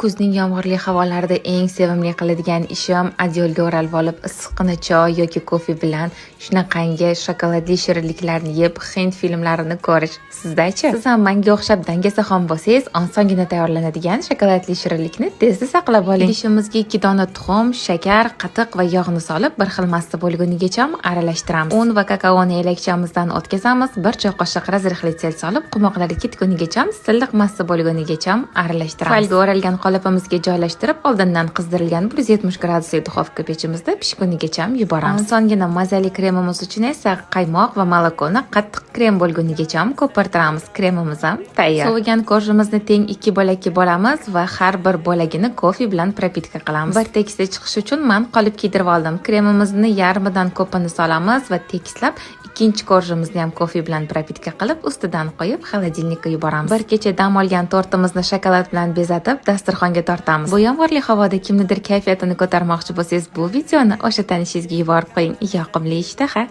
Kuzning yomg'irli havolarida eng sevimli qiladigan ishim adyolga o'ralib olib issiqqina choy yoki kofe bilan shunaqangi shokoladli shirinliklarni yeb hind filmlarini ko'rish. Sizda-chi? Siz ham menga o'xshab dangasaxon bo'lsangiz, osongina tayyorlanadigan shokoladli shirinlikni tezda saqlab oling. Idishimizga 2 dona tuxum, shakar, qatiq va yog'ni solib, bir xil massa bo'lgunigacha aralashtiramiz. Un va kakaoni elakchamizdan o'tkazamiz. 1 choy qoshiq razrihli sel solib, qumoqlari ketgunigacha silliq massa bo'lgunigacha aralashtiramiz. Falga o'ralgan qolipimizga joylashtirib, oldindan qizdirilgan 170 gradusli duxovka pechimizda pishgunigacha yuboramiz. So'nggina mazali kremimiz uchun esa qaymoq va molokoni qattiq krem bo'lgunigacha ko'pirtiramiz. Kremimiz ham tayyor. Sovigan korjimizni teng 2 bo'lakka bo'lamiz va har bir bo'lagini kofe bilan propitka qilamiz. Bir tekisda chiqish uchun men qolip kiydirib oldim. Kremimizni yarmidan ko'pini solamiz va tekislab ikkinchi korjimizni ham kofe bilan propitka qilib, ustidan qo'yib xolodilnikka yuboramiz. Bir kecha dam olgan tortimizni shokolad bilan bezatib, dasturxonga tortamiz. Bu yomg'irli havoda kimnidir kayfiyatini ko'tarmoqchi bo'lsangiz, bu videoni o'sha tanishingizga yuborib qo'ying. Yoqimli ishtaha.